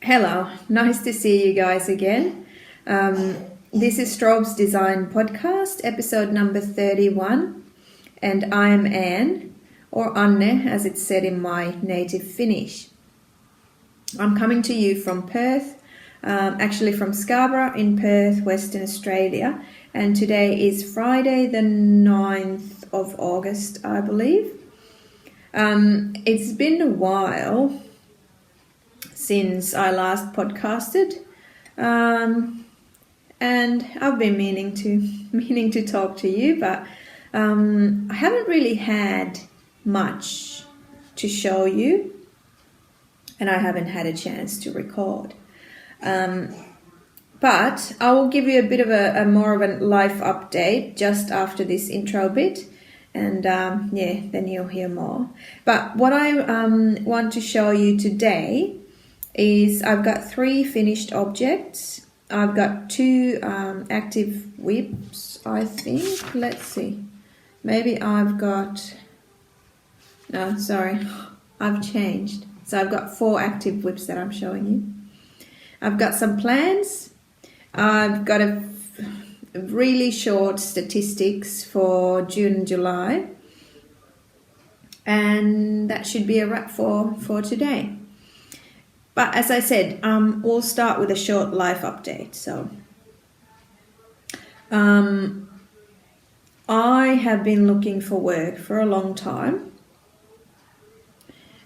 Hello, nice to see you guys again. This is StrawbsDesign podcast, episode number 31, and I am Anne, or Anne as it's said in my native Finnish. I'm coming to you from Perth, actually from Scarborough in Perth, Western Australia, and today is Friday the 9th of August, I believe. It's been a while since I last podcasted, and I've been meaning to talk to you, but I haven't really had much to show you, and I haven't had a chance to record. But I will give you a bit of a more of a life update just after this intro bit, and then you'll hear more. But what I want to show you today is I've got 3 finished objects. I've got 2 active whips, I think. Let's see. Maybe I've got... No, sorry. I've changed. So I've got 4 active whips that I'm showing you. I've got some plans. I've got a really short statistics for June and July. And that should be a wrap for today. But as I said, we'll start with a short life update. So, I have been looking for work for a long time,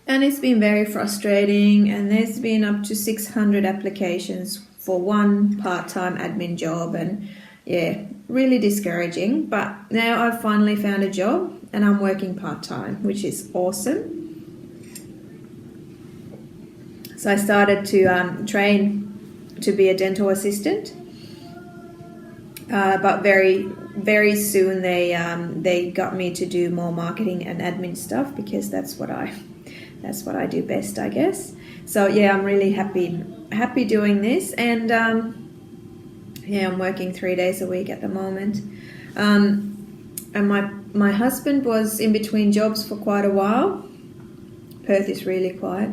and it's been very frustrating. And there's been up to 600 applications for one part-time admin job, and really discouraging. But now I've finally found a job, and I'm working part-time, which is awesome. So I started to train to be a dental assistant, but very, very soon they got me to do more marketing and admin stuff, because that's what I do best, I guess. So I'm really happy doing this, and I'm working 3 days a week at the moment. And my husband was in between jobs for quite a while. Perth is really quiet.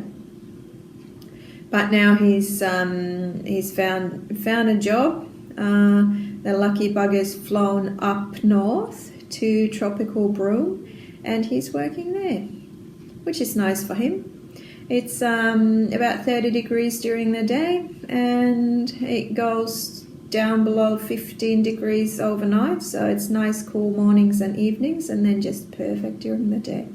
But now he's found a job. The lucky bugger's flown up north to tropical Broome, and he's working there, which is nice for him. It's about 30 degrees during the day, and it goes down below 15 degrees overnight. So it's nice, cool mornings and evenings, and then just perfect during the day.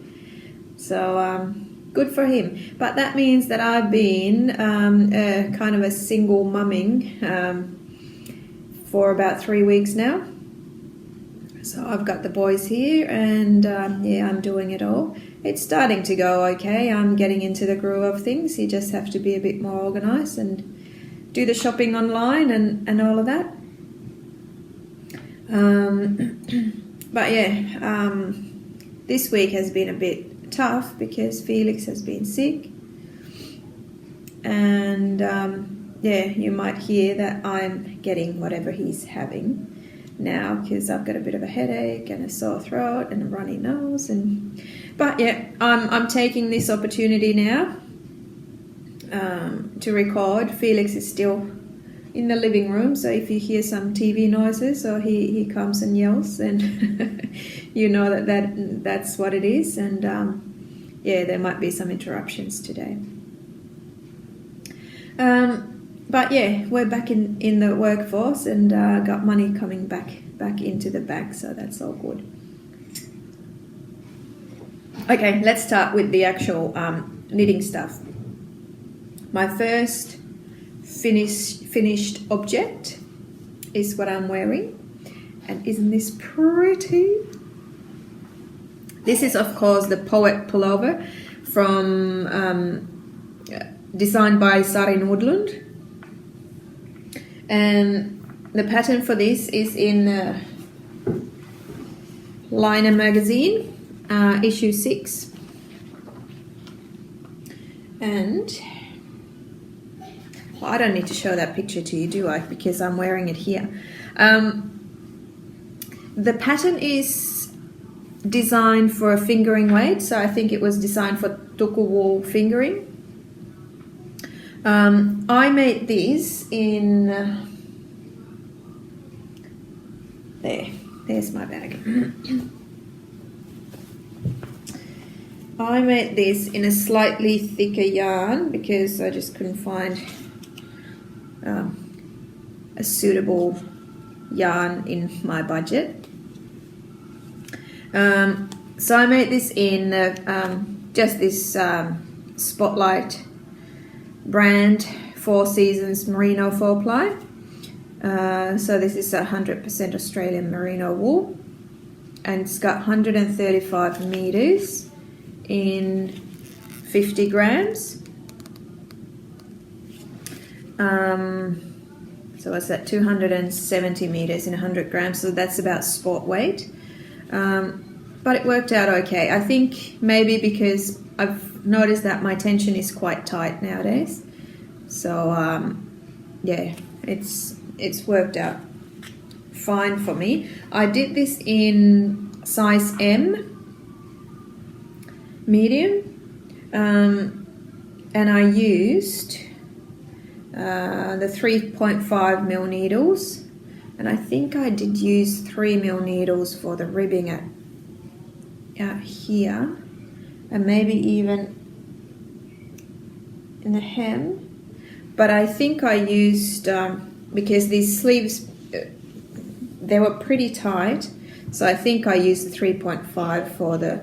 So good for him. But that means that I've been kind of a single mumming for about 3 weeks now. So I've got the boys here, and I'm doing it all. It's starting to go okay. I'm getting into the groove of things. You just have to be a bit more organised and do the shopping online and all of that. But this week has been a bit tough because Felix has been sick, and you might hear that I'm getting whatever he's having now, because I've got a bit of a headache and a sore throat and a runny nose, but I'm taking this opportunity now to record. Felix is still in the living room, so if you hear some TV noises or he comes and yells, then you know that's what it is. And there might be some interruptions today. But we're back in the workforce, and got money coming back into the bank, so that's all good. Okay, let's start with the actual knitting stuff. My first finished object is what I'm wearing, and isn't this pretty? This is, of course, the Poet pullover from designed by Sari Nordlund, and the pattern for this is in Liner magazine, issue 6, and I don't need to show that picture to you, do I? Because I'm wearing it here. The pattern is designed for a fingering weight, so I think it was designed for tuku wool fingering. I made this in there's my bag. I made this in a slightly thicker yarn because I just couldn't find a suitable yarn in my budget. So I made this in just this Spotlight brand 4 Seasons Merino 4-ply. So this is 100% Australian merino wool, and it's got 135 meters in 50 grams. So what's that? 270 meters in 100 grams. So that's about sport weight. But it worked out okay. I think maybe because I've noticed that my tension is quite tight nowadays. So yeah, it's worked out fine for me. I did this in size M, medium, and I used the 3.5 mil needles, and I think I did use 3 mil needles for the ribbing out here, and maybe even in the hem. But I think I used because these sleeves they were pretty tight, so I think I used the 3.5 for the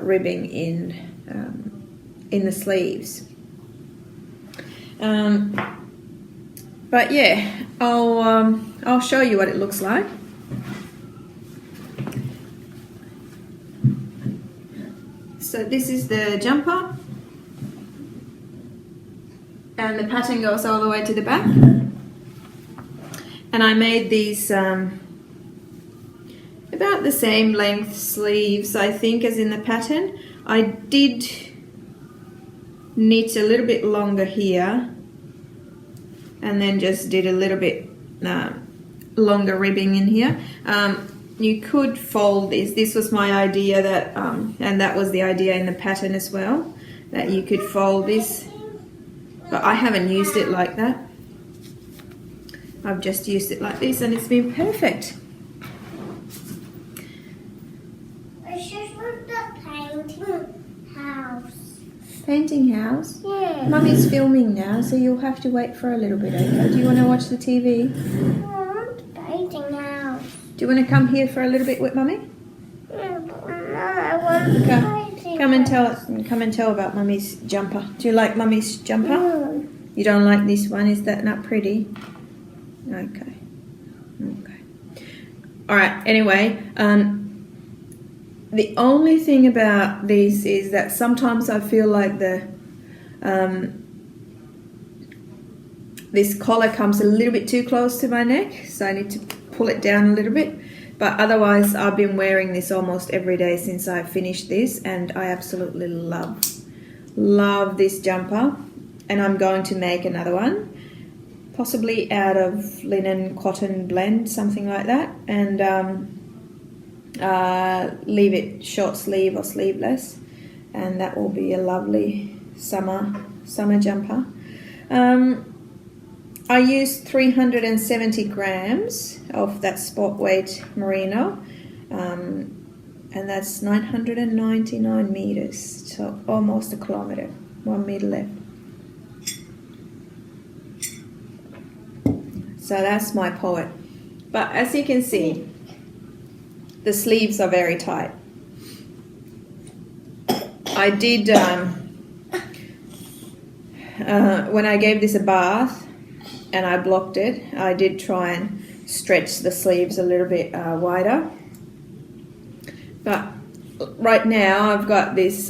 ribbing in the sleeves. But yeah, I'll show you what it looks like. So this is the jumper, and the pattern goes all the way to the back. And I made these about the same length sleeves, I think, as in the pattern. I did knit a little bit longer here, and then just did a little bit longer ribbing in here. You could fold this. This was my idea, that and that was the idea in the pattern as well, that you could fold this, but I haven't used it like that. I've just used it like this, and it's been perfect. I just want the painting house. Painting house? Yeah. Mummy's filming now, so you'll have to wait for a little bit, okay? Do you want to watch the TV? I want the painting house. Do you want to come here for a little bit with Mummy? No, I want the painting Come and house. come and tell about Mummy's jumper. Do you like Mummy's jumper? No. You don't like this one? Is that not pretty? Okay. All right. Anyway, the only thing about this is that sometimes I feel like this collar comes a little bit too close to my neck, so I need to pull it down a little bit. But otherwise, I've been wearing this almost every day since I finished this, and I absolutely love this jumper. And I'm going to make another one, possibly out of linen cotton blend, something like that, and leave it short sleeve or sleeveless, and that will be a lovely summer jumper. I used 370 grams of that sport weight merino, and that's 999 meters, so almost a kilometer, 1 meter left. So that's my Poet. But as you can see, the sleeves are very tight. I did, when I gave this a bath and I blocked it, I did try and stretch the sleeves a little bit wider. But right now I've got this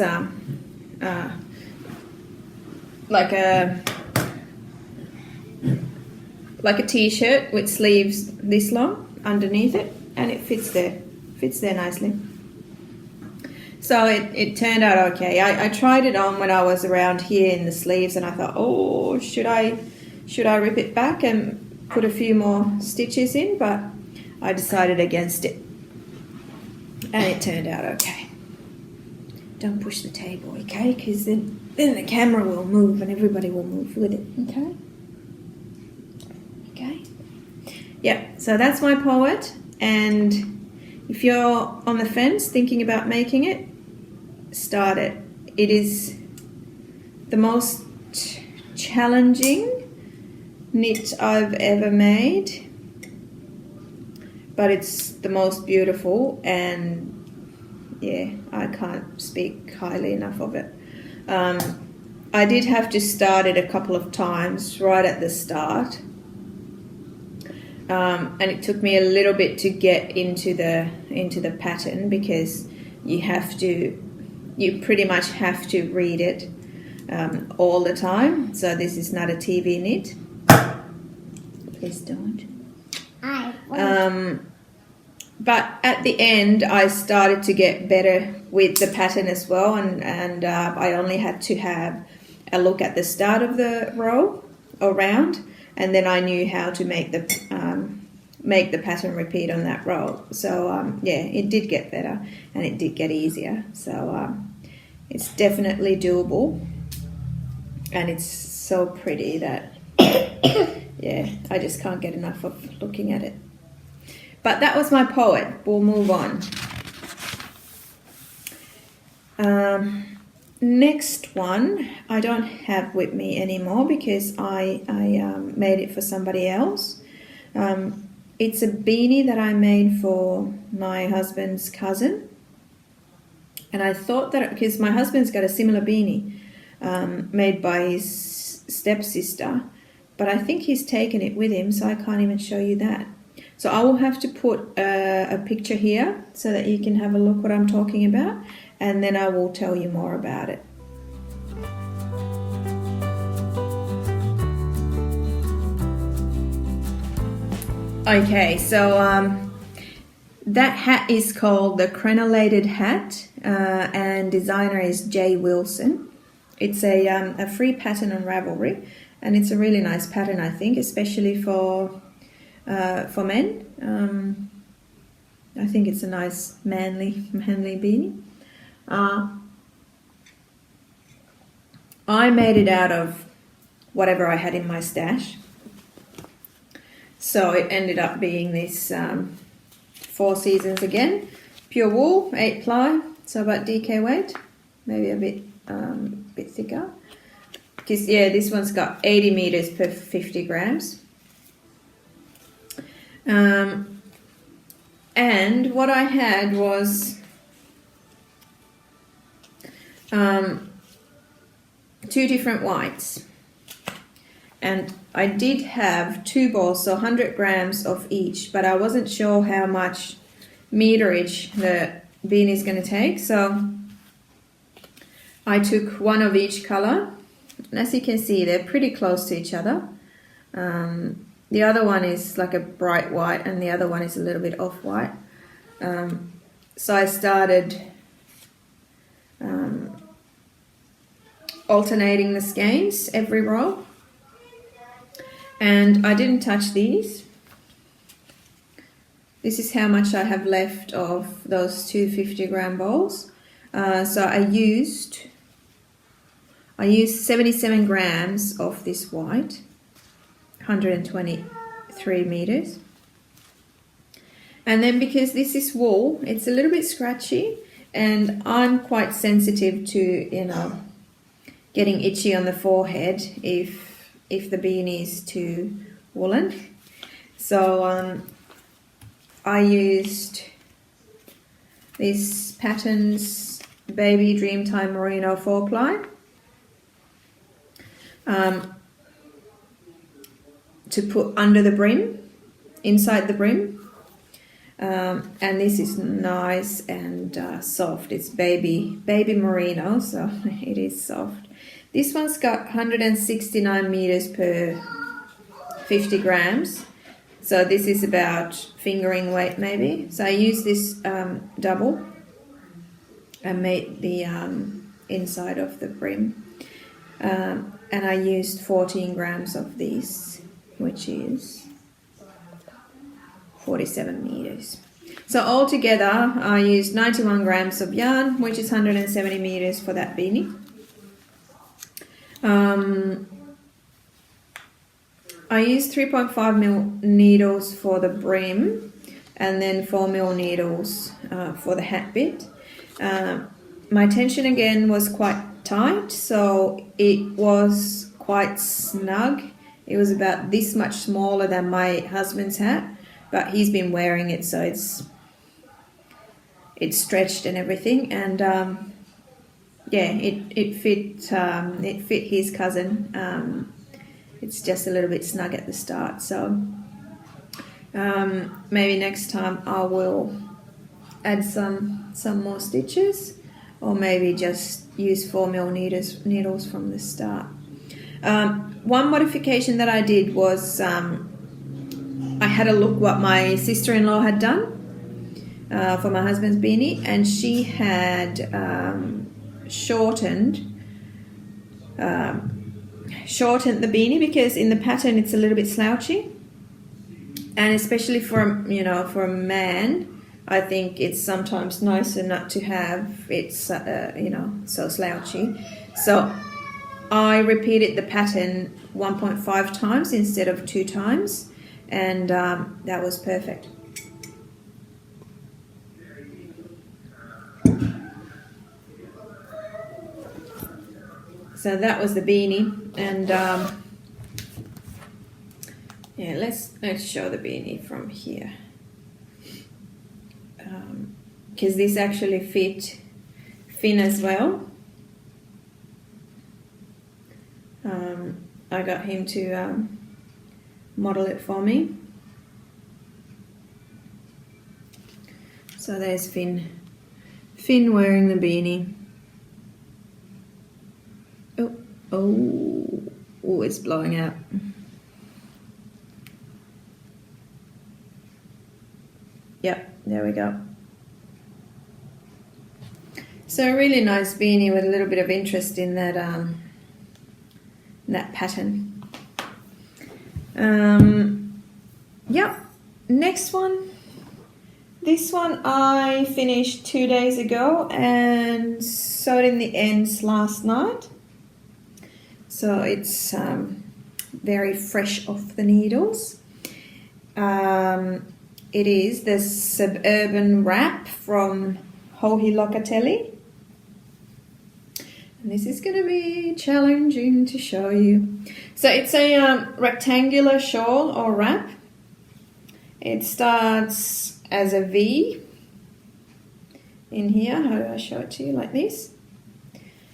like a t-shirt with sleeves this long underneath it, and it fits there nicely. So it turned out okay. I tried it on when I was around here in the sleeves, and I thought, oh, should I rip it back and put a few more stitches in? But I decided against it, and it turned out okay. Don't push the table, okay? Because then then the camera will move and everybody will move with it. Okay. Okay. Yeah. So that's my poet, and if you're on the fence thinking about making it, start it. It is the most challenging knit I've ever made, but it's the most beautiful, and yeah, I can't speak highly enough of it. I did have to start it a couple of times right at the start, and it took me a little bit to get into the pattern, because you pretty much have to read it all the time. So this is not a TV knit. Please don't. But at the end, I started to get better with the pattern as well, and I only had to have a look at the start of the row or round, and then I knew how to make the pattern repeat on that row. So yeah, it did get better and it did get easier. So it's definitely doable, and it's so pretty that yeah, I just can't get enough of looking at it. But that was my poet. We'll move on. Next one I don't have with me anymore because I made it for somebody else. It's a beanie that I made for my husband's cousin, and I thought that because my husband's got a similar beanie made by his stepsister, but I think he's taken it with him, so I can't even show you that. So I will have to put a picture here so that you can have a look what I'm talking about, and then I will tell you more about it. Okay, so that hat is called the Crennellated Hat, and designer is J. Wilson. It's a free pattern on Ravelry, and it's a really nice pattern, I think, especially for men. I think it's a nice manly beanie. I made it out of whatever I had in my stash. So it ended up being this 4 Seasons again, pure wool, 8 ply, so about DK weight, maybe a bit thicker. Because yeah, this one's got 80 meters per 50 grams. And what I had was 2 different whites, and I did have 2 balls, so 100 grams of each, but I wasn't sure how much meterage the beanie is going to take, so I took 1 of each color, and as you can see they're pretty close to each other. The other one is like a bright white and the other one is a little bit off-white. So I started alternating the skeins every row, and I didn't touch these. This is how much I have left of those 2 50-gram balls. So I used 77 grams of this white, 123 meters. And then because this is wool, it's a little bit scratchy, and I'm quite sensitive to, getting itchy on the forehead if the beanie is too woolen. So I used this Pattern's Baby Dreamtime Merino 4-ply to put under the brim, inside the brim. And this is nice and soft. It's baby merino, so it is soft. This one's got 169 meters per 50 grams. So this is about fingering weight maybe. So I used this double and made the inside of the brim. And I used 14 grams of these, which is 47 meters. So altogether I used 91 grams of yarn, which is 170 meters for that beanie. I use 3.5mm needles for the brim and then 4mm needles for the hat bit. My tension again was quite tight, so it was quite snug. It was about this much smaller than my husband's hat, but he's been wearing it, so it's stretched and everything, and yeah, it fit his cousin. It's just a little bit snug at the start, so maybe next time I will add some more stitches, or maybe just use 4mm needles from the start. One modification that I did was I had a look what my sister-in-law had done for my husband's beanie, and she had shortened the beanie, because in the pattern it's a little bit slouchy, and especially for a man, I think it's sometimes nicer not to have it so slouchy. So I repeated the pattern 1.5 times instead of 2 times, and that was perfect. So that was the beanie, and yeah, let's show the beanie from here, because this actually fit Finn as well. I got him to model it for me. So there's Finn wearing the beanie. Oh, it's blowing out. Yep, there we go. So a really nice beanie with a little bit of interest in that pattern. Yep, next one. This one I finished 2 days ago and sewed in the ends last night. So it's very fresh off the needles. It is the Suburban Wrap from Hohi Locatelli. And this is going to be challenging to show you. So it's a rectangular shawl or wrap. It starts as a V in here. How do I show it to you? Like this.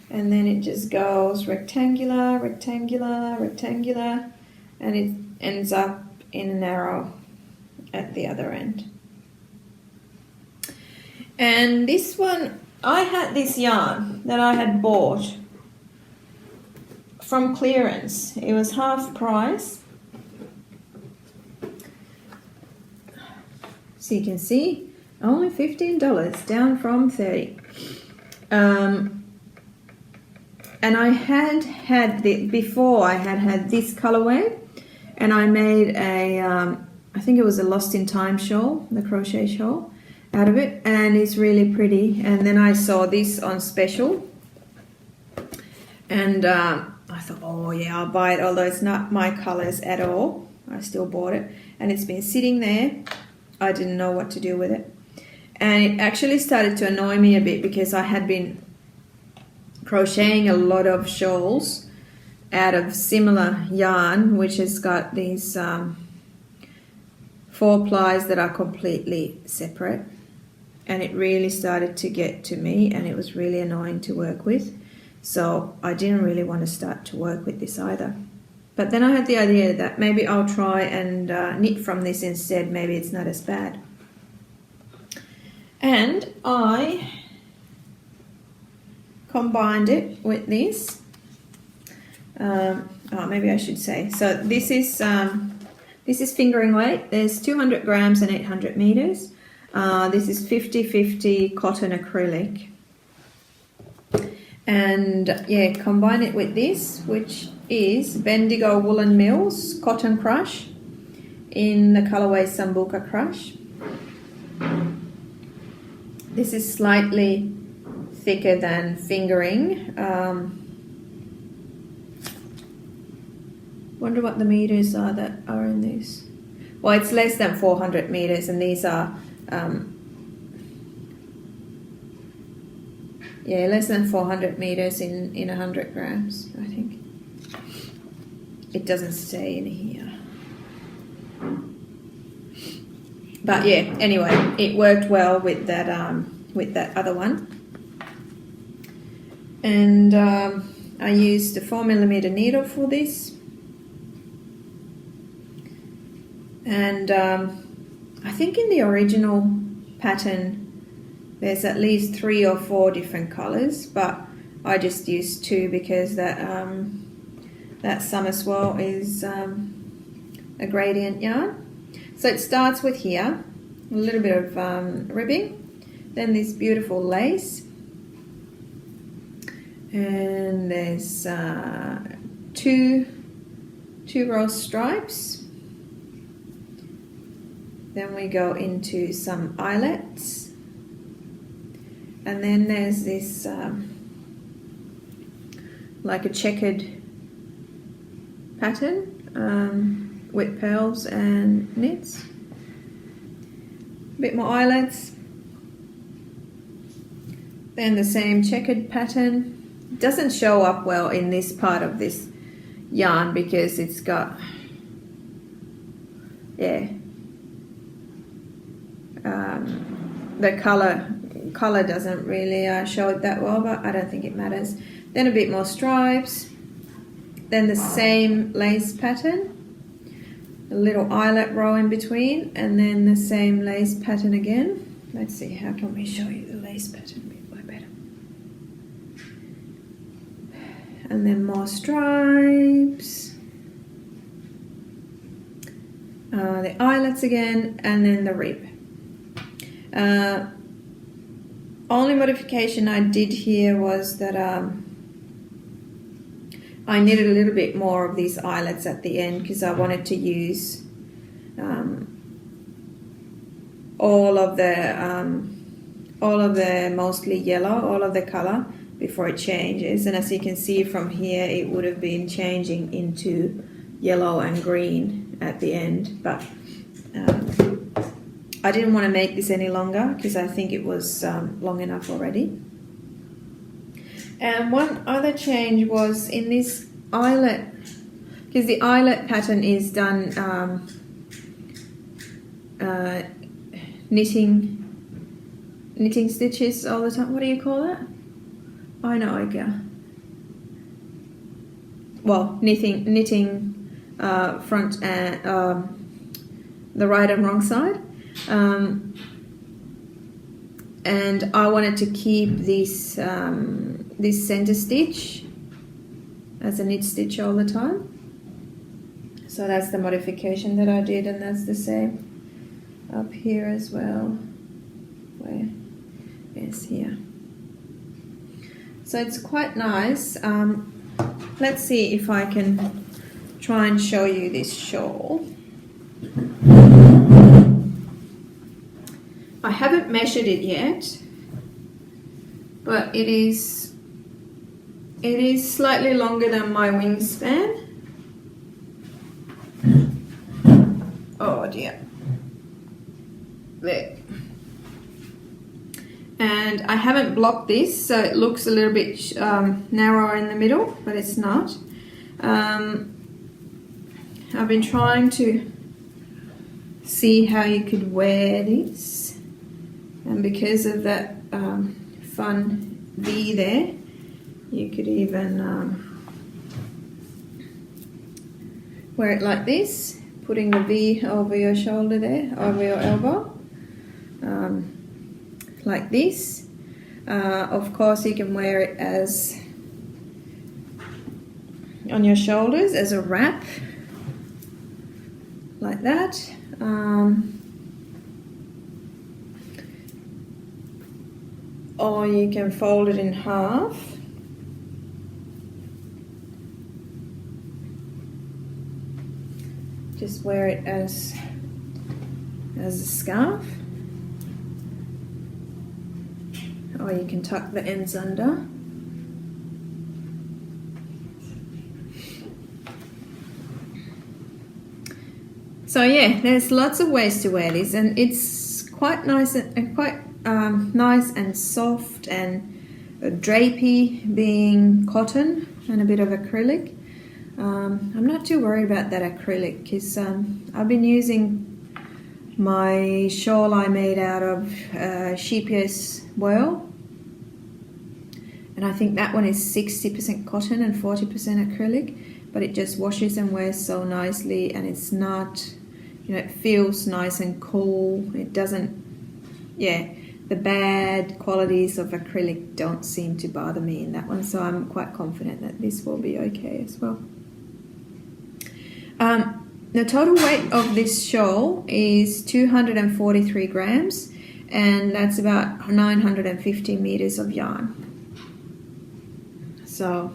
And then it just goes rectangular, rectangular, rectangular, and it ends up in an arrow at the other end. And this one, I had this yarn that I had bought from clearance. It was half price. So you can see, only $15, down from $30. And I had before I had this colorway, and I made a, I think it was a Lost in Time shawl, the crochet shawl, out of it, and it's really pretty. And then I saw this on special, and I thought, oh yeah, I'll buy it, although it's not my colors at all. I still bought it, and it's been sitting there. I didn't know what to do with it, and it actually started to annoy me a bit, because I had been crocheting a lot of shawls out of similar yarn, which has got these 4 plies that are completely separate, and it really started to get to me, and it was really annoying to work with. So I didn't really want to start to work with this either. But then I had the idea that maybe I'll try and knit from this instead. Maybe it's not as bad. And I combined it with this. Maybe I should say. So this is fingering weight. There's 200 grams and 800 meters. This is 50-50 cotton acrylic. And yeah, combine it with this, which is Bendigo Woolen Mills Cotton Crush in the colorway Sambuca Crush. This is slightly thicker than fingering, Wonder what the meters are that are in this. Well, it's less than 400 meters, and these are yeah, less than 400 meters in 100 grams, I think. It doesn't say in here. But yeah, anyway, it worked well with that other one. And I used a 4mm needle for this. And I think in the original pattern there's at least 3 or 4 different colors, but I just used 2 because that summer swirl is a gradient yarn. So it starts with here, a little bit of ribbing, then this beautiful lace, and there's 2 row stripes. Then we go into some eyelets, and then there's this like a checkered pattern with pearls and knits. A bit more eyelets, then the same checkered pattern. It doesn't show up well in this part of this yarn because it's got, yeah, the color doesn't really show it that well, but I don't think it matters. Then a bit more stripes, then the same lace pattern, a little eyelet row in between, and then the same lace pattern again. Let's see, how can we show you the lace pattern a bit more better? And then more stripes, the eyelets again, and then the rib. Only modification I did here was that I knitted a little bit more of these eyelets at the end because I wanted to use all of the mostly yellow, all of the color before it changes. And as you can see from here, it would have been changing into yellow and green at the end, but I didn't want to make this any longer because I think it was long enough already. And one other change was in this eyelet, because the eyelet pattern is done knitting stitches all the time. What do you call that? I know, well, knitting front and the right and wrong side. And I wanted to keep this this center stitch as a knit stitch all the time, so that's the modification that I did, and that's the same up here as well. Where is here? So it's quite nice. Let's see if I can try and show you this shawl. I haven't measured it yet, but it is slightly longer than my wingspan. Oh dear. There. And I haven't blocked this, so it looks a little bit narrower in the middle, but it's not. I've been trying to see how you could wear this. And because of that fun V there, you could even wear it like this, putting the V over your shoulder there, over your elbow, like this. Of course, you can wear it as on your shoulders as a wrap, like that. Or you can fold it in half. Just wear it as a scarf. Or you can tuck the ends under. So yeah, there's lots of ways to wear this, and it's quite nice and nice and soft and drapey, being cotton and a bit of acrylic. I'm not too worried about that acrylic because I've been using my shawl I made out of sheep's wool, and I think that one is 60% cotton and 40% acrylic, but it just washes and wears so nicely, and it's not, it feels nice and cool. It doesn't, the bad qualities of acrylic don't seem to bother me in that one, so I'm quite confident that this will be okay as well. The total weight of this shawl is 243 grams, and that's about 950 meters of yarn. So,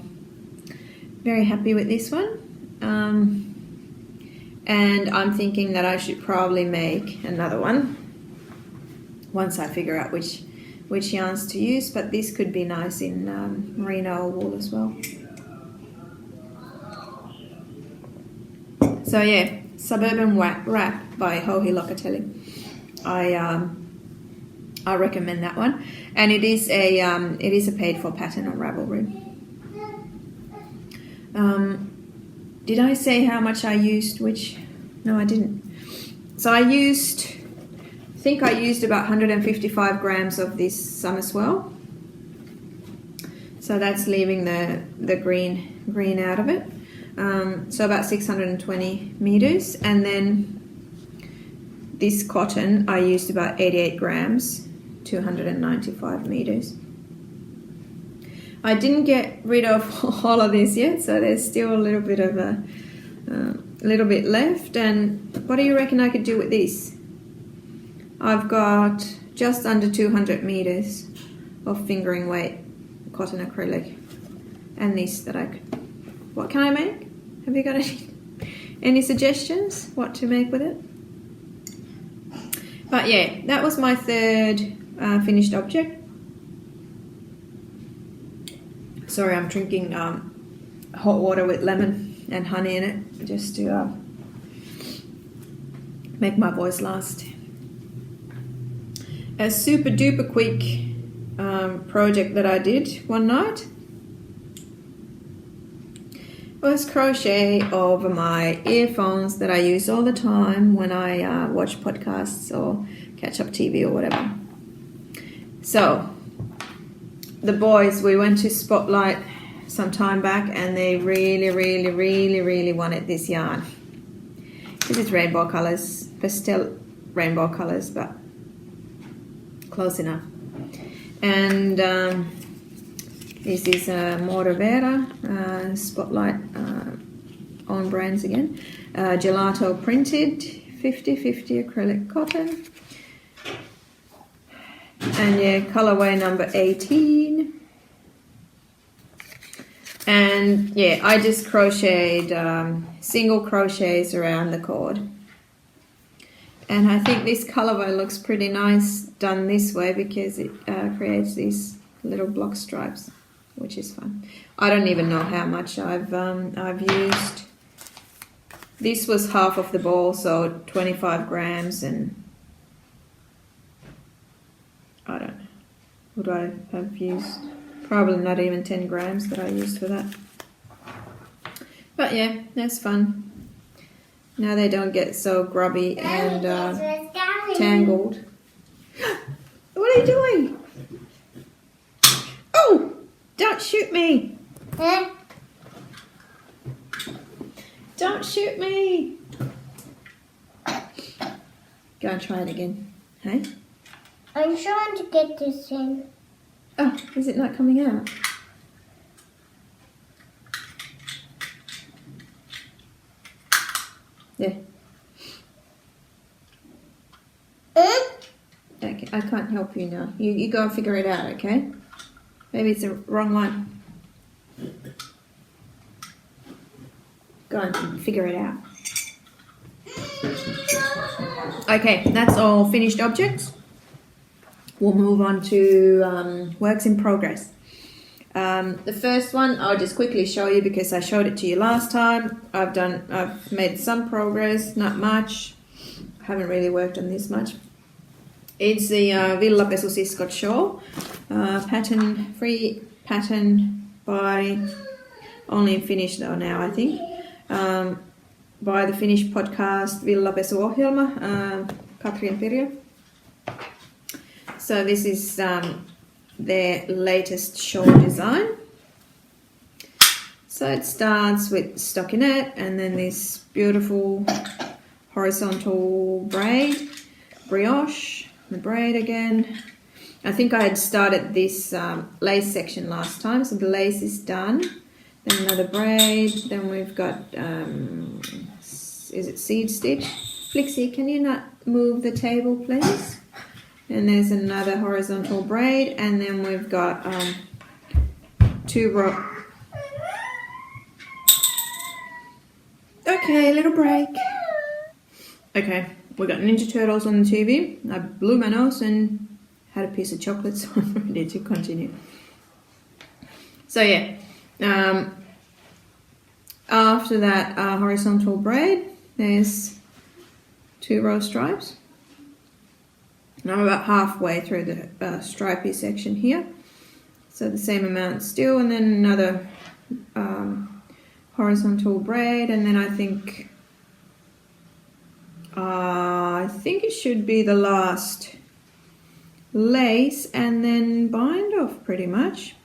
very happy with this one. And I'm thinking that I should probably make another one once I figure out which yarns to use, but this could be nice in merino wool as well. So yeah, Suburban Wrap by Johi Locatelli. I recommend that one, and it is a paid for pattern on Ravelry. Did I say how much I used? No, I didn't. So I think I used about 155 grams of this summer swell. So that's leaving the green out of it. So about 620 meters, and then this cotton I used about 88 grams, 295 meters. I didn't get rid of all of this yet, so there's still a little bit of a little bit left. And what do you reckon I could do with this? I've got just under 200 meters of fingering weight cotton acrylic, and this that I could. What can I make? Have you got any suggestions what to make with it? But yeah, that was my third finished object. Sorry, I'm drinking hot water with lemon and honey in it just to make my voice last. A super duper quick project that I did one night was crochet over my earphones that I use all the time when I watch podcasts or catch up TV or whatever. So the boys, we went to Spotlight some time back, and they really wanted this yarn. This is rainbow colors, pastel rainbow colors, but close enough. And this is Moda Vera Spotlight on brands again. Gelato printed, 50/50 acrylic cotton. And yeah, colorway number 18. And yeah, I just crocheted single crochets around the cord. And I think this colorway looks pretty nice done this way because it creates these little block stripes, which is fun. I don't even know how much I've used. This was half of the ball, so 25 grams, and I don't know. Would I have used? Probably not even 10 grams that I used for that. But yeah, that's fun. Now they don't get so grubby and tangled. What are you doing? Oh! Don't shoot me! Don't shoot me! Go and try it again. Hey? I'm trying to get this in. Oh, is it not coming out? There. Okay, I can't help you now. You go and figure it out, okay? Maybe it's the wrong one. Go and figure it out. Okay, that's all finished objects. We'll move on to works in progress. The first one I'll just quickly show you because I showed it to you last time. I've made some progress, not much. Haven't really worked on this much. It's the Villapesusiskot shawl, free pattern by only in Finnish though now I think, by the Finnish podcast Villapesuohjelma, Katrin Pirjo. So this is their latest shawl design. So it starts with stockinette and then this beautiful horizontal braid, brioche, the braid again. I think I had started this lace section last time, so the lace is done. Then another braid, then we've got, is it seed stitch? Flixie, can you not move the table please? And there's another horizontal braid, and then we've got 2 row. Okay, little break. Okay, we got Ninja Turtles on the TV. I blew my nose and had a piece of chocolate, so I'm ready to continue. So yeah, after that horizontal braid, there's 2 row stripes. And I'm about halfway through the stripy section here. So the same amount still, and then another horizontal braid, and then I think it should be the last lace, and then bind off pretty much.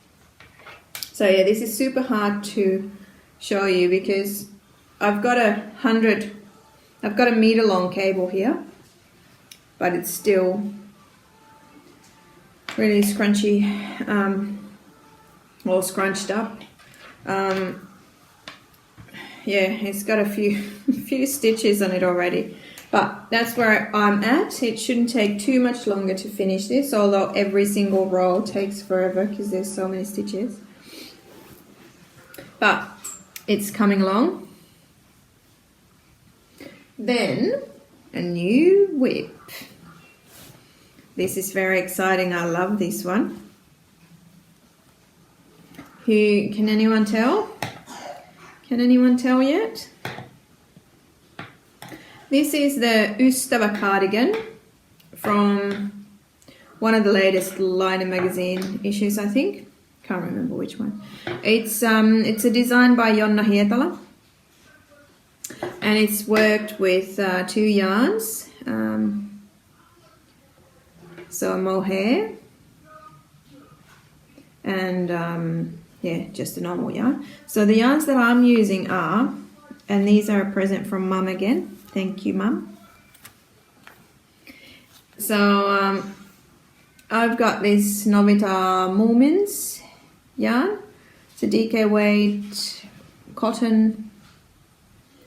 So yeah, this is super hard to show you because I've got a meter long cable here, but it's still really scrunchy, all scrunched up. Yeah, it's got a few stitches on it already, but that's where I'm at. It shouldn't take too much longer to finish this, although every single row takes forever because there's so many stitches. But it's coming along. Then a new whip. This is very exciting. I love this one. Can anyone tell? Can anyone tell yet? This is the Ystävä cardigan from one of the latest Liner magazine issues, I think. Can't remember which one. It's a design by Jonna Hietala, and it's worked with 2 yarns. So a mohair and yeah, just a normal yarn. So the yarns that I'm using are, and these are a present from Mum again. Thank you, Mum. So I've got this Novita Moomins yarn. It's a DK weight cotton.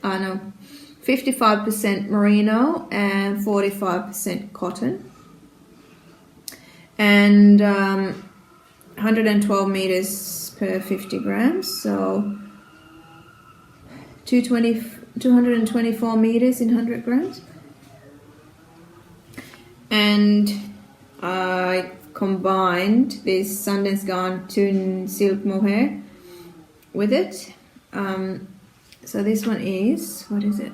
55% merino and 45% cotton. And 112 meters per 50 grams, so 224 meters in 100 grams. And I combined this Sundance Garn Tun Silk Mohair with it. So this one is, what is it?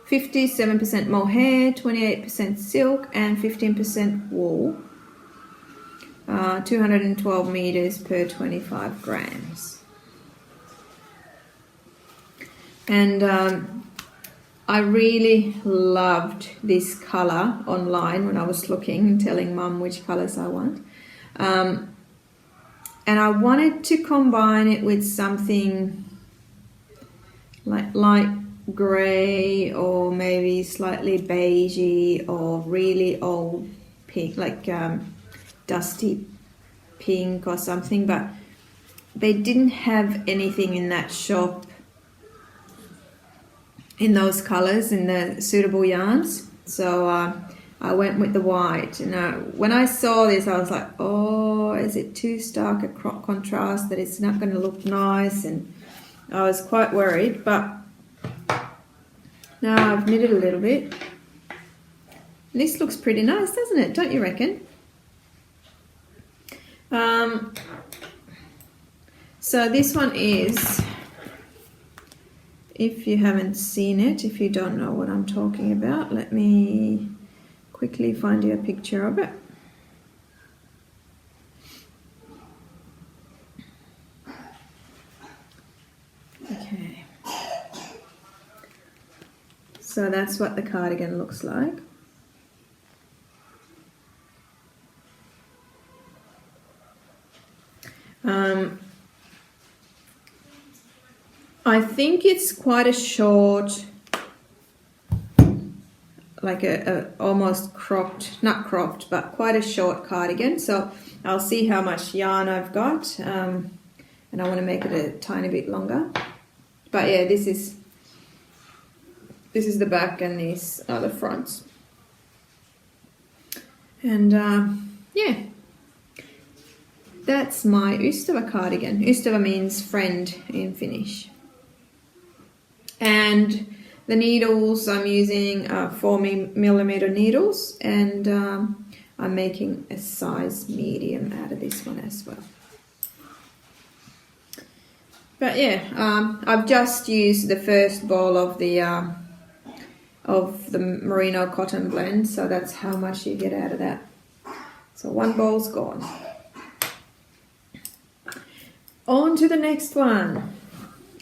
57% mohair, 28% silk, and 15% wool. 212 meters per 25 grams. And I really loved this color online when I was looking and telling Mum which colors I want. And I wanted to combine it with something like light grey or maybe slightly beigey or really old pink, like dusty pink or something, but they didn't have anything in that shop in those colors, in the suitable yarns. So I went with the white, and when I saw this I was like, oh, is it too stark a contrast that it's not going to look nice? And I was quite worried, but now I've knitted a little bit. This looks pretty nice, doesn't it? Don't you reckon? So this one is, if you haven't seen it, if you don't know what I'm talking about, let me quickly find you a picture of it. Okay. So that's what the cardigan looks like. I think it's quite a short, like a almost cropped, not cropped, but quite a short cardigan. So I'll see how much yarn I've got, and I want to make it a tiny bit longer. But yeah, this is the back and these are the fronts. And yeah, that's my Ystävä cardigan. Ystävä means friend in Finnish. And the needles I'm using are 4mm needles, and I'm making a size medium out of this one as well. But yeah, I've just used the first bowl of the merino cotton blend, so that's how much you get out of that. So one bowl's gone. On to the next one,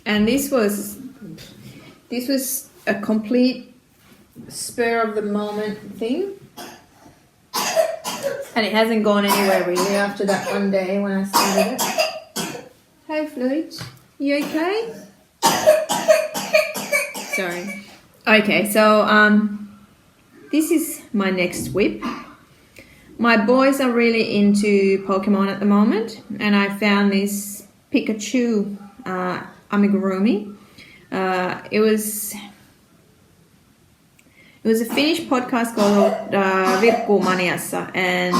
and this was a complete spur of the moment thing, and it hasn't gone anywhere really after that one day when I started it. Hey Flute, you okay? Sorry. Okay, so this is my next whip. My boys are really into Pokemon at the moment, and I found this Pikachu amigurumi. It was a Finnish podcast called Virkkumaniassa, and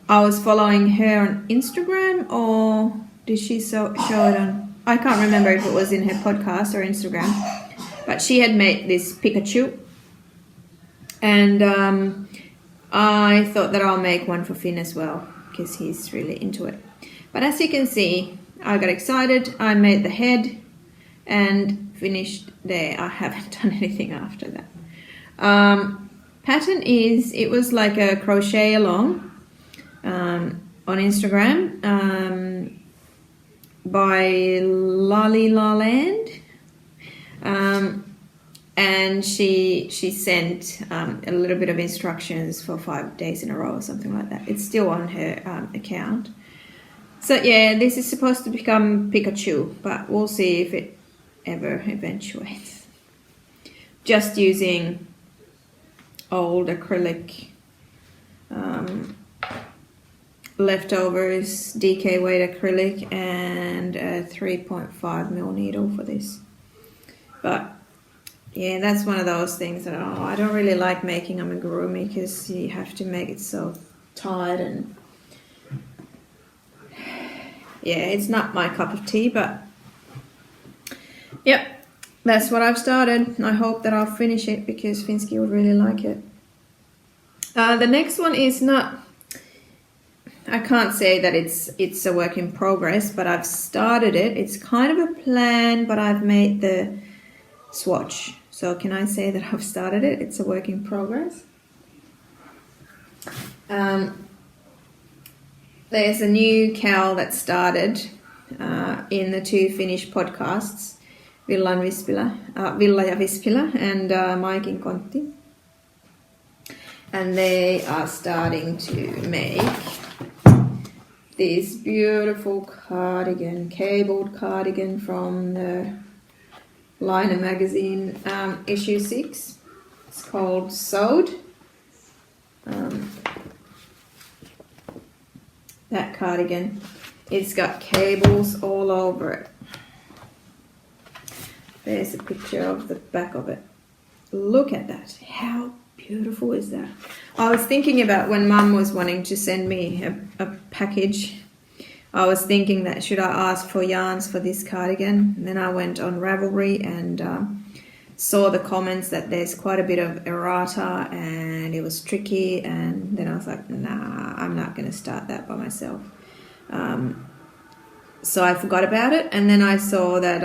I was following her on Instagram, or did she show it on? I can't remember if it was in her podcast or Instagram, but she had made this Pikachu, and I thought that I'll make one for Finn as well because he's really into it. But as you can see, I got excited. I made the head and finished there. I haven't done anything after that. Pattern is, it was like a crochet along on Instagram by Lali La Land, and she sent a little bit of instructions for 5 days in a row or something like that. It's still on her account. So yeah, this is supposed to become Pikachu, but we'll see if it ever eventuates. Just using old acrylic leftovers, DK weight acrylic, and a 3.5mm needle for this. But yeah, that's one of those things that I don't really like making amigurumi because you have to make it so tight, and yeah, it's not my cup of tea, but yep, that's what I've started. I hope that I'll finish it because Finsky would really like it. The next one is not, I can't say that it's a work in progress, but I've started it. It's kind of a plan, but I've made the swatch. So can I say that I've started it? It's a work in progress. There's a new cowl that started in the 2 Finnish podcasts, Villa ja Vispilä and Maikin Kontti. And they are starting to make this beautiful cardigan, cabled cardigan from the Liner magazine, issue 6. It's called Sode. That cardigan, it's got cables all over it. There's a picture of the back of it. Look at that. How beautiful is that? I was thinking about when Mum was wanting to send me a package, I was thinking that should I ask for yarns for this cardigan? And then I went on Ravelry and saw the comments that there's quite a bit of errata and it was tricky, and then I was like, nah, I'm not going to start that by myself. so I forgot about it, and then I saw that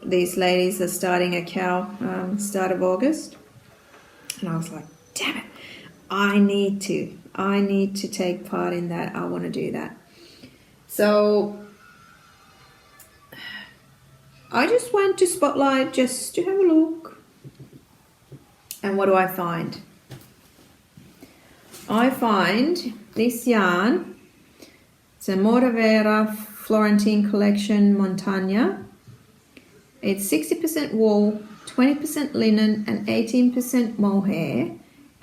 these ladies are starting a cow start of August, and I was like, damn it, I need to take part in that. I want to do that. So I just went to Spotlight just to have a look. And what do I find? I find this yarn. It's a Moravera Florentine Collection Montagna. It's 60% wool, 20% linen, and 18% mohair.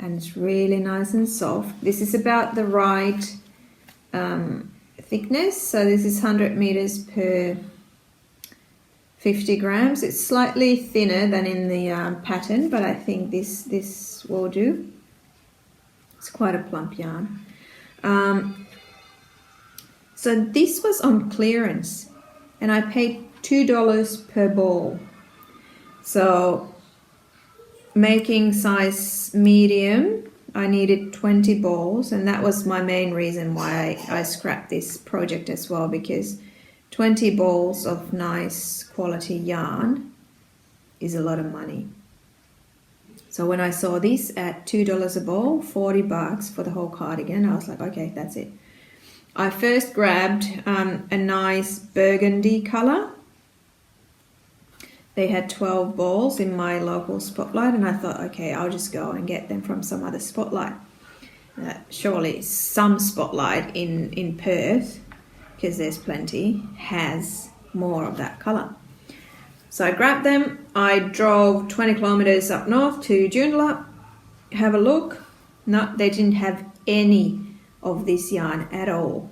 And it's really nice and soft. This is about the right thickness. So this is 100 meters per 50 grams. It's slightly thinner than in the pattern, but I think this will do. It's quite a plump yarn. So this was on clearance, and I paid $2 per ball. So making size medium, I needed 20 balls, and that was my main reason why I scrapped this project as well, because 20 balls of nice quality yarn is a lot of money. So when I saw this at $2 a ball, $40 for the whole cardigan, I was like, okay, that's it. I first grabbed a nice burgundy color. They had 12 balls in my local Spotlight, and I thought, okay, I'll just go and get them from some other Spotlight. Surely some Spotlight in Perth, because there's plenty, has more of that color. So I grabbed them. I drove 20 kilometers up north to Joondalup, have a look. No, they didn't have any of this yarn at all.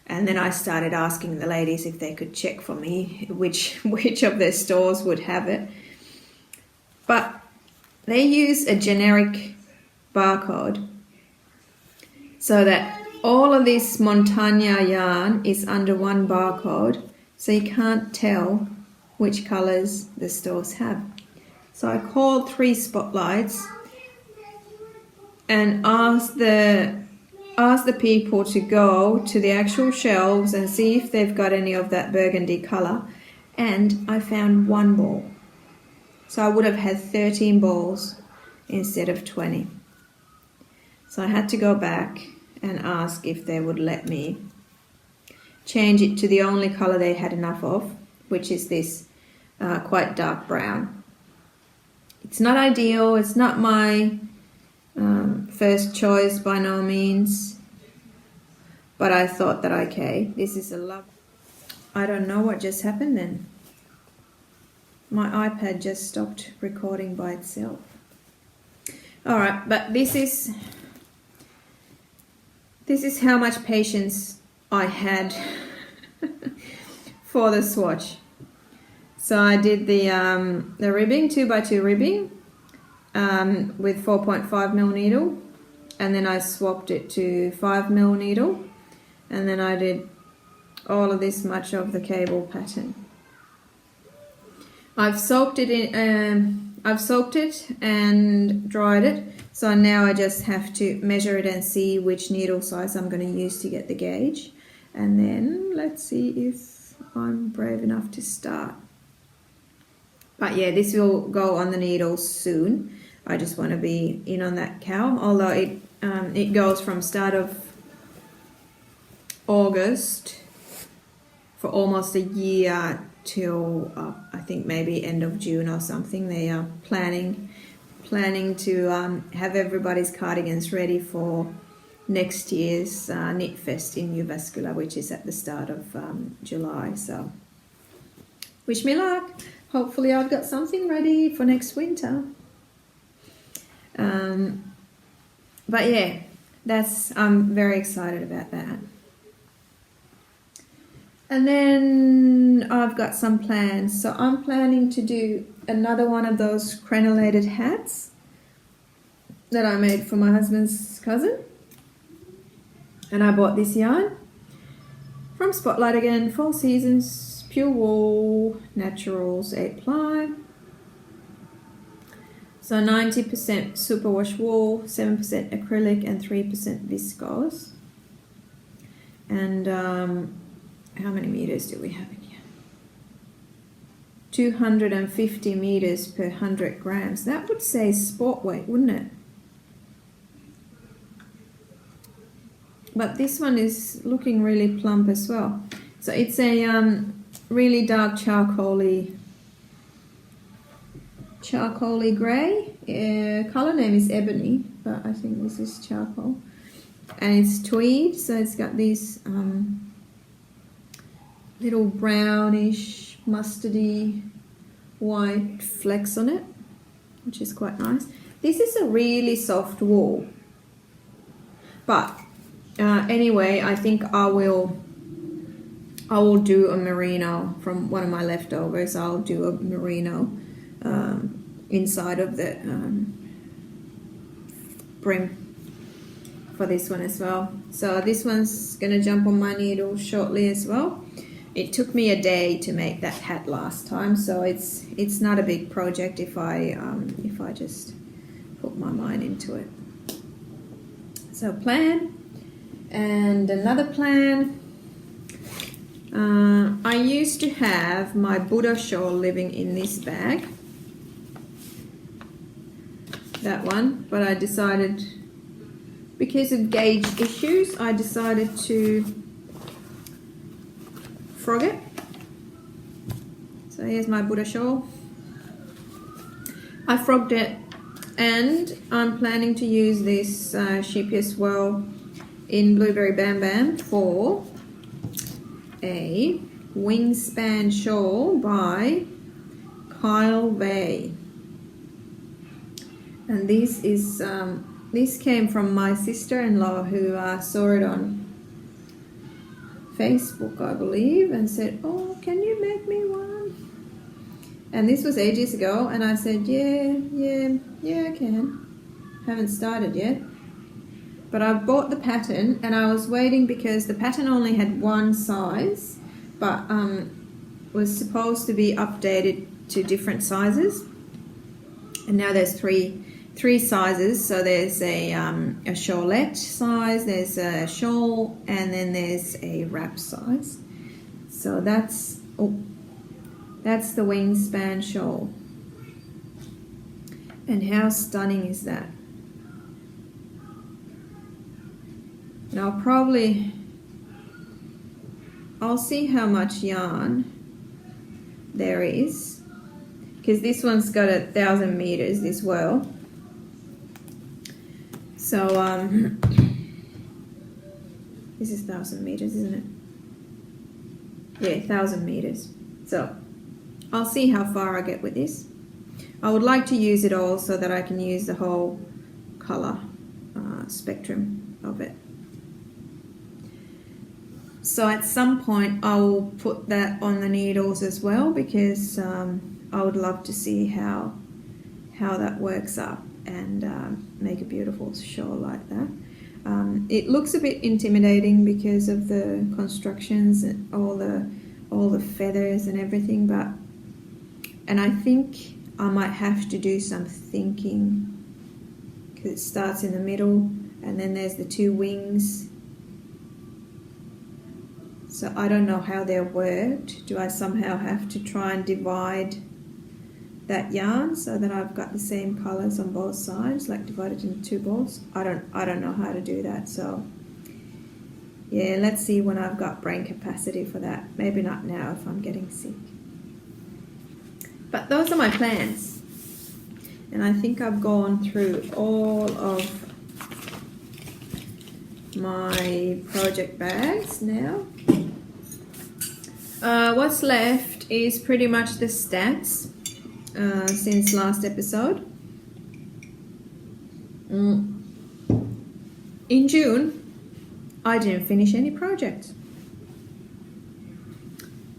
And then I started asking the ladies if they could check for me which of their stores would have it. But they use a generic barcode so that all of this Montagna yarn is under one barcode, so you can't tell which colors the stores have. So I called 3 Spotlights and asked the people to go to the actual shelves and see if they've got any of that burgundy color, and I found 1 ball. So I would have had 13 balls instead of 20. So I had to go back and ask if they would let me change it to the only color they had enough of, which is this quite dark brown. It's not ideal, it's not my first choice by no means, but I thought that okay, this is a love. I don't know what just happened then. My iPad just stopped recording by itself. Alright, but this is how much patience I had for the swatch. So I did the ribbing, 2x2 ribbing with 4.5mm needle, and then I swapped it to 5mm needle, and then I did all of this much of the cable pattern. I've soaked it and dried it, so now I just have to measure it and see which needle size I'm going to use to get the gauge, and then let's see if I'm brave enough to start. But yeah, this will go on the needles soon. I just want to be in on that cow, although it goes from start of August for almost a year till I think maybe end of June or something. They are planning to have everybody's cardigans ready for next year's Knit Fest in Ystävä, which is at the start of July. So wish me luck. Hopefully I've got something ready for next winter. But yeah, I'm very excited about that. And then I've got some plans. So I'm planning to do another one of those Crennellated hats that I made for my husband's cousin. And I bought this yarn from Spotlight again, Fall Seasons, pure wool, naturals, 8 ply. So 90% superwash wool, 7% acrylic, and 3% viscose. And how many meters do we have in here? 250 meters per 100 grams. That would say sport weight, wouldn't it? But this one is looking really plump as well. So it's a really dark charcoaly grey. Color name is ebony, but I think this is charcoal. And it's tweed, so it's got these little brownish, mustardy, white flecks on it, which is quite nice. This is a really soft wool, but anyway, I think I will do a merino from one of my leftovers. I'll do a merino inside of the brim for this one as well. So this one's gonna jump on my needle shortly as well. It took me a day to make that hat last time, so it's not a big project if I just put my mind into it. So plan. And another plan, I used to have my Buddha shawl living in this bag, that one, but I decided, because of gauge issues, I decided to frog it. So here's my Buddha shawl. I frogged it, and I'm planning to use this Shipya swirl in Blueberry Bam Bam for a Wingspan shawl by Kyle Vey. And this is this came from my sister-in-law, who saw it on Facebook, I believe, and said, "Oh, can you make me one?" And this was ages ago, and I said, yeah, I can. Haven't started yet. But I bought the pattern, and I was waiting because the pattern only had one size, but was supposed to be updated to different sizes. And now there's three sizes. So there's a shawlette size, there's a shawl, and then there's a wrap size. So that's the Wingspan shawl. And how stunning is that? And I'll see how much yarn there is, because this one's got 1,000 meters, this whirl. So this is 1,000 meters, isn't it? Yeah, 1,000 meters. So I'll see how far I get with this. I would like to use it all so that I can use the whole color spectrum of it. So at some point I will put that on the needles as well, because I would love to see how that works up and make a beautiful shawl like that. It looks a bit intimidating because of the constructions and all the feathers and everything, and I think I might have to do some thinking, because it starts in the middle and then there's the two wings. So I don't know how they're worked. Do I somehow have to try and divide that yarn so that I've got the same colors on both sides, like divide it into two balls? I don't know how to do that. So yeah, let's see when I've got brain capacity for that. Maybe not now if I'm getting sick. But those are my plans. And I think I've gone through all of my project bags now. What's left is pretty much the stats since last episode. In June, I didn't finish any projects.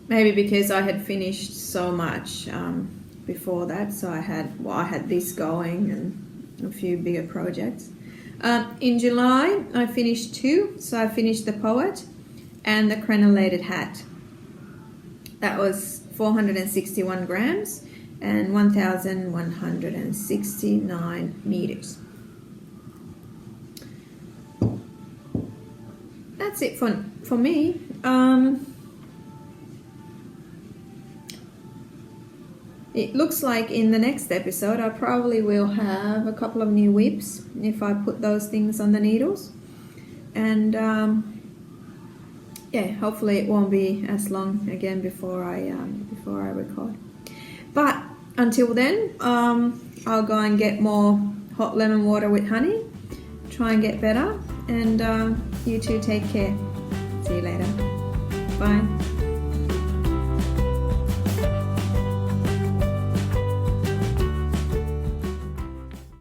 Maybe because I had finished so much before that, so I had this going and a few bigger projects. In July, I finished 2, so I finished the Poet and the Crennellated Hat. That was 461 grams and 1,169 meters. That's it for me. it looks like in the next episode I probably will have a couple of new whips if I put those things on the needles. And yeah, hopefully it won't be as long again before I record. But until then, I'll go and get more hot lemon water with honey, try and get better, and you two take care. See you later. Bye.